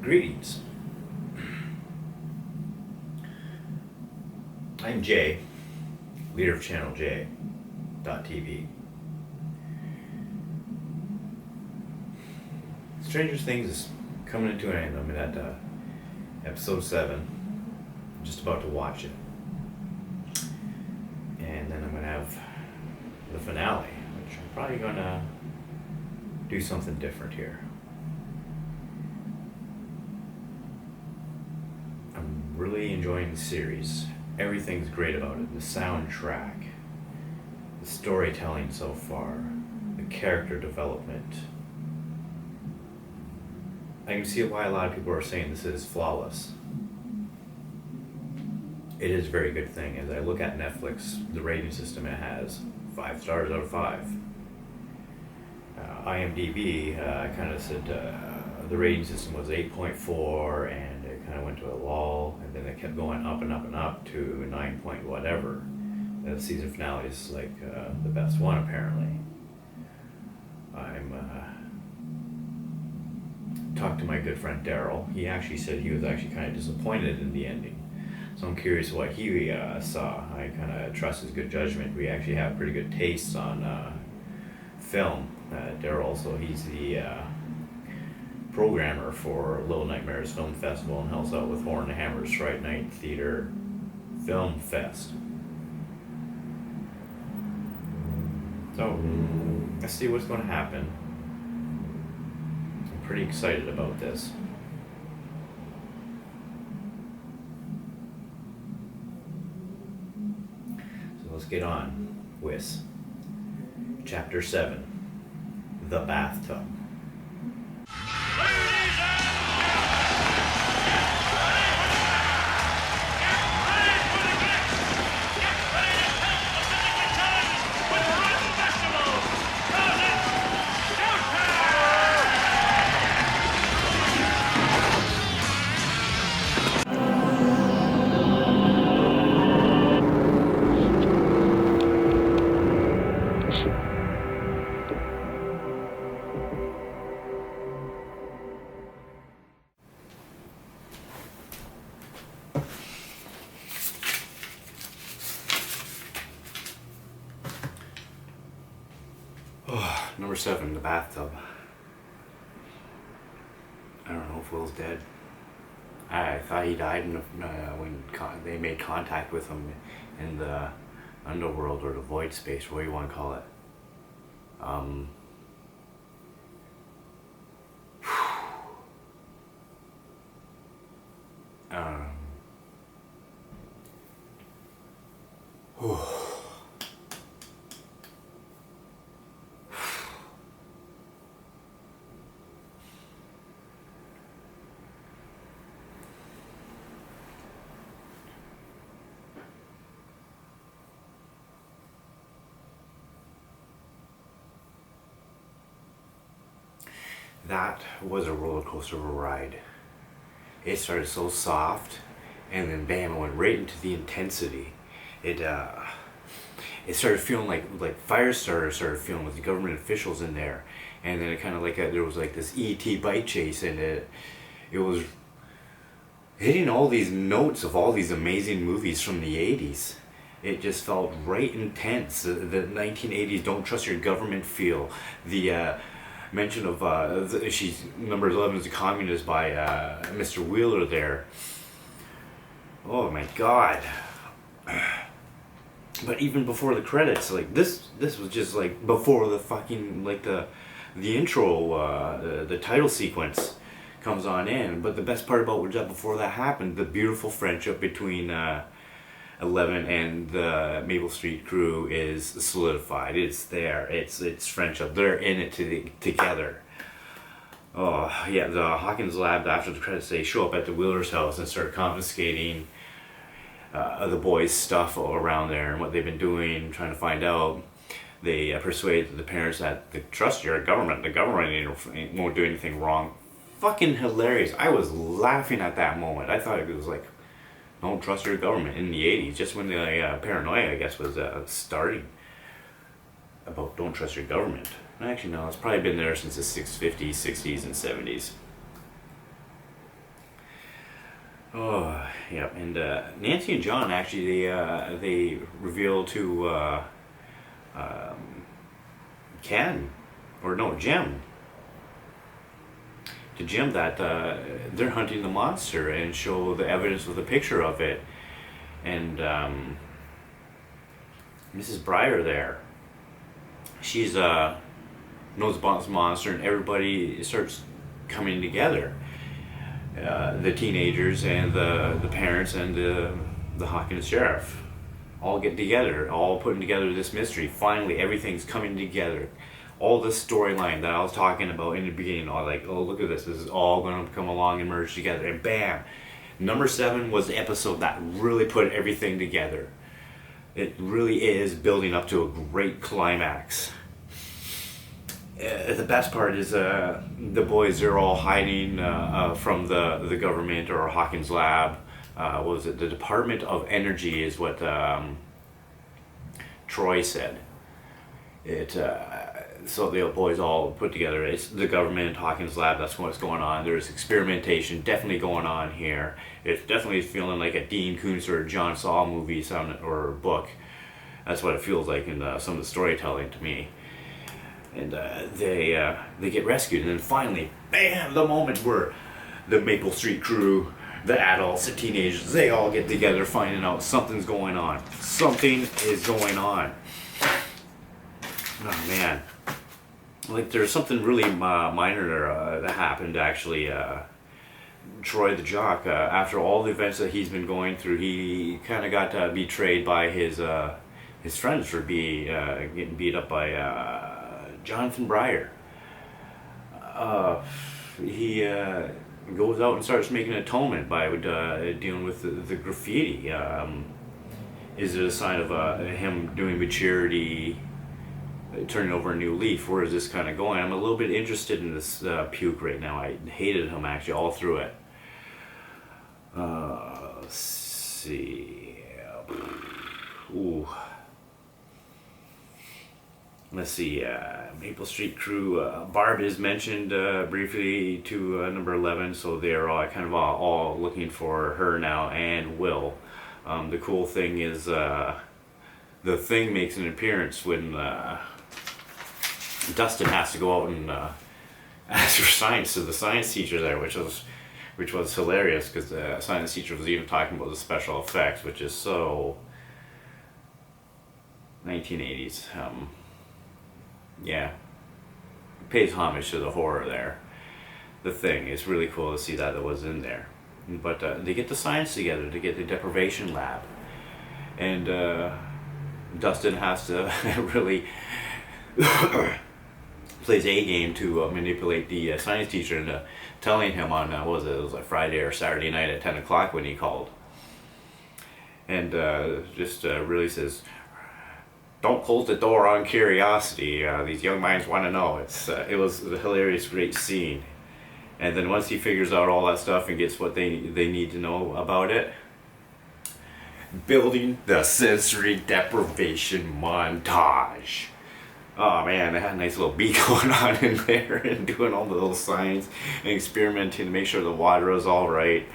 Greetings. I'm Jay, leader of Channel J.TV. Stranger Things is coming into an end. I'm at episode 7. I'm just about to watch it. And then I'm going to have the finale, which I'm probably going to do something different here. I'm really enjoying the series. Everything's great about it. The soundtrack, the storytelling so far, the character development. I can see why a lot of people are saying this is flawless. It is a very good thing. As I look at Netflix, the rating system it has, 5 stars out of 5. IMDb kind of said the rating system was 8.4, and it kind of went to a lull, and then it kept going up and up and up to 9 point whatever. The season finale is like the best one, apparently. I'm talked to my good friend Daryl. He actually said he was actually kind of disappointed in the ending. So I'm curious what he saw. I kind of trust his good judgment. We actually have pretty good tastes on film. Daryl, so he's the programmer for Little Nightmares Film Festival and helps out with Horn and Hammer's Fright Night Theater Film Fest. So, let's see what's going to happen. I'm pretty excited about this. So let's get on with Chapter 7, The Bathtub. Number 7, The Bathtub. I don't know if Will's dead. I thought he died when they made contact with him in the underworld or the void space, whatever you want to call it. That was a roller coaster of a ride. It started so soft, and then bam, it went right into the intensity. It started feeling like Firestarter started feeling with the government officials in there, and then it kind of there was like this ET bike chase, and it was hitting all these notes of all these amazing movies from the 80s. It just felt right intense. The 1980s don't trust your government feel. The mention of she's number 11 is a communist by Mr. Wheeler there. Oh my god. But even before the credits, like this was just like before the fucking the intro, the title sequence comes on in. But the best part about that before that happened, the beautiful friendship between 11 and the Maple Street crew is solidified. It's there. It's friendship. They're in it together. Oh yeah, the Hawkins lab after the credits, they show up at the Wheeler's house and start confiscating the boys' stuff around there and what they've been doing, trying to find out. They persuade the parents that they trust your government. The government won't do anything wrong. Fucking hilarious. I was laughing at that moment. I thought it was like, don't trust your government in the 80s, just when the paranoia, I guess, was starting about don't trust your government. Actually, no, it's probably been there since the 50s, 60s, and 70s. Oh, yeah, and Nancy and John actually they reveal to Ken, or no, Jim, to Jim that they're hunting the monster and show the evidence with a picture of it, and Mrs. Breyer there, she's knows about the monster, and everybody starts coming together. The teenagers and the parents and the Hawkins sheriff all get together, all putting together this mystery. Finally, everything's coming together. All this storyline that I was talking about in the beginning, I was like, oh, look at this. This is all going to come along and merge together. And bam! Number 7 was the episode that really put everything together. It really is building up to a great climax. The best part is the boys are all hiding from the government or Hawkins lab. What was it? The Department of Energy is what Troy said. So the boys all put together. It's the government, Hawkins lab. That's what's going on. There's experimentation definitely going on here. It's definitely feeling like a Dean Koontz or a John Saul movie or book. That's what it feels like in some of the storytelling to me. And they get rescued, and then finally, bam! The moment where the Maple Street crew, the adults, the teenagers, they all get together, finding out something's going on. Something is going on. Oh man, like there's something really minor that happened actually. Troy the jock, after all the events that he's been going through, he kind of got betrayed by his friends for getting beat up by Jonathan Breyer. He goes out and starts making atonement by dealing with the graffiti. Is it a sign of him doing maturity, turning over a new leaf? Where is this kind of going? I'm a little bit interested in this puke right now. I hated him actually all through it. Let's see. Ooh. Let's see, Maple Street crew, Barb is mentioned briefly to number 11, so they're all kind of all looking for her now, and Will. The cool thing is the Thing makes an appearance when Dustin has to go out and ask for science to the science teacher there, which was hilarious, because the science teacher was even talking about the special effects, which is so 1980s. Yeah, pays homage to the horror there. The Thing, it's really cool to see that it was in there. But they get the science together to get the deprivation lab, and Dustin has to really plays A game to manipulate the science teacher into telling him on what was it was like Friday or Saturday night at 10 o'clock when he called, and just really says, don't close the door on curiosity. These young minds want to know. It was a hilarious, great scene. And then once he figures out all that stuff and gets what they need to know about it, building the sensory deprivation montage. Oh man, they had a nice little beat going on in there and doing all the little signs and experimenting to make sure the water was all right.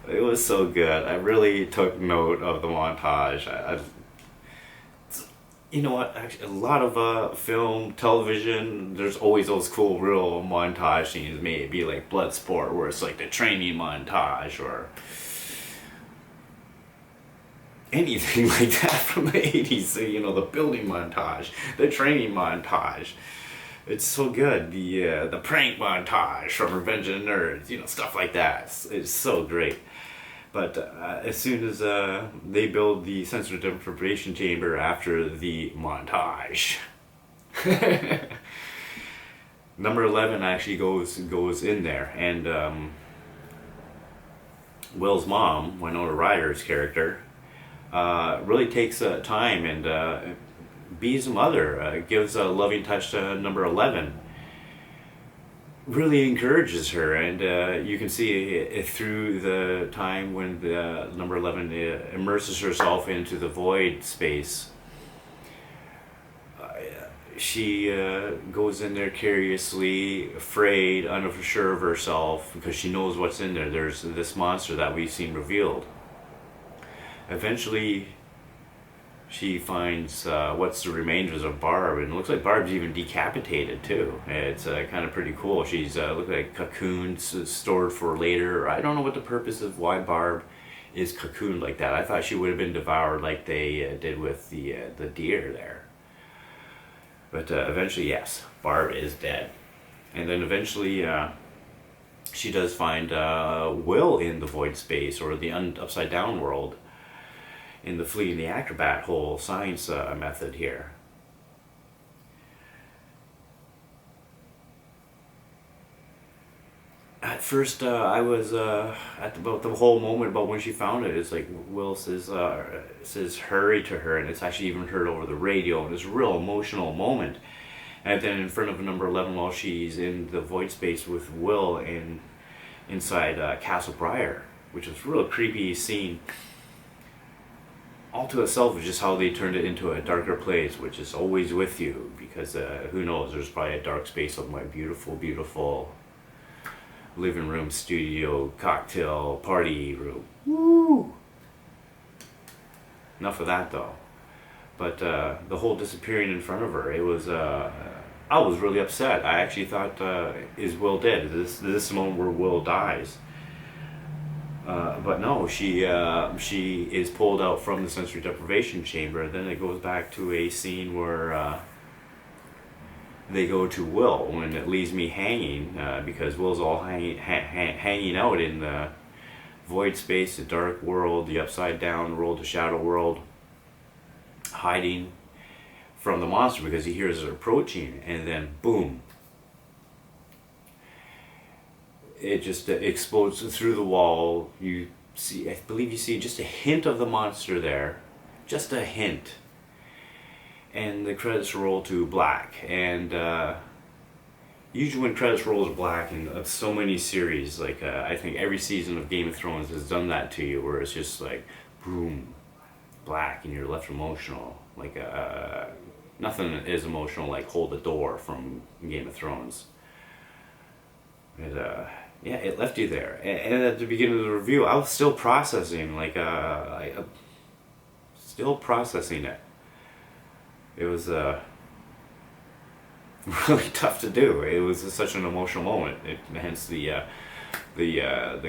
It was so good. I really took note of the montage. You know what, actually, a lot of film, television, there's always those cool real montage scenes, maybe like Bloodsport, where it's like the training montage, or anything like that from the 80s, so, you know, the building montage, the training montage. It's so good. The prank montage from Revenge of the Nerds, you know, stuff like that. It's so great. But as soon as they build the sensory deprivation chamber after the montage, number 11 actually goes in there, and Will's mom, Winona Ryder's character, really takes time and bees a mother, gives a loving touch to number 11. Really encourages her, and you can see it through the time when the number 11 immerses herself into the void space. she goes in there curiously, afraid, unsure of herself, because she knows what's in there. There's this monster that we've seen revealed. Eventually, she finds what's the remainders of Barb, and it looks like Barb's even decapitated too. It's kind of pretty cool. She's looks like cocoons stored for later. I don't know what the purpose of why Barb is cocooned like that. I thought she would have been devoured like they did with the deer there. But eventually, yes, Barb is dead. And then eventually, she does find Will in the void space, or the upside down world, in the Flea and the Acrobat whole science method here. At first, I was at about the whole moment about when she found it. It's like Will says hurry to her, and it's actually even heard over the radio, and it's a real emotional moment. And then in front of number 11, while she's in the void space with Will inside Castle Briar, which was a real creepy scene. All to itself is just how they turned it into a darker place, which is always with you, because who knows, there's probably a dark space of my beautiful, beautiful living room, studio, cocktail, party room. Woo! Enough of that though. But the whole disappearing in front of her, it was, I was really upset. I actually thought, is Will dead? Is this the moment where Will dies? But no, she is pulled out from the sensory deprivation chamber. Then it goes back to a scene where they go to Will, when it leaves me hanging, because Will's all hanging out in the void space, the dark world, the upside down world, the shadow world, hiding from the monster because he hears it approaching, and then boom, it just explodes through the wall. You see, I believe you see just a hint of the monster there, just a hint. And the credits roll to black. And usually when credits roll to black in so many series, like I think every season of Game of Thrones has done that to you, where it's just like boom, black, and you're left emotional. Like nothing is emotional like Hold the Door from Game of Thrones. Yeah, it left you there. And at the beginning of the review, I was still processing, still processing it. It was really tough to do. It was such an emotional moment. Hence the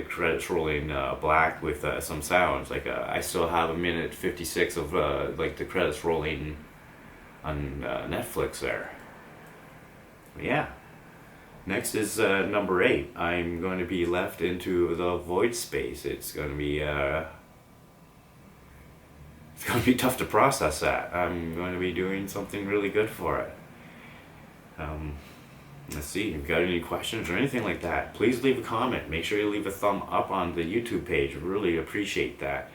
credits rolling black with some sounds. Like I still have a minute 56 of like the credits rolling on Netflix there. But yeah. Next is number 8. I'm going to be left into the void space. It's going to be tough to process that. I'm going to be doing something really good for it. Let's see, if you've got any questions or anything like that, please leave a comment. Make sure you leave a thumb up on the YouTube page. Really appreciate that.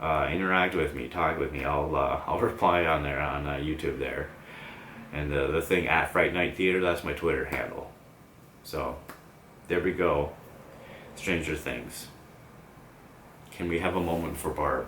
Interact with me, talk with me. I'll reply on there on YouTube there. And the thing at Fright Night Theater, that's my Twitter handle. So, there we go. Stranger Things. Can we have a moment for Barb?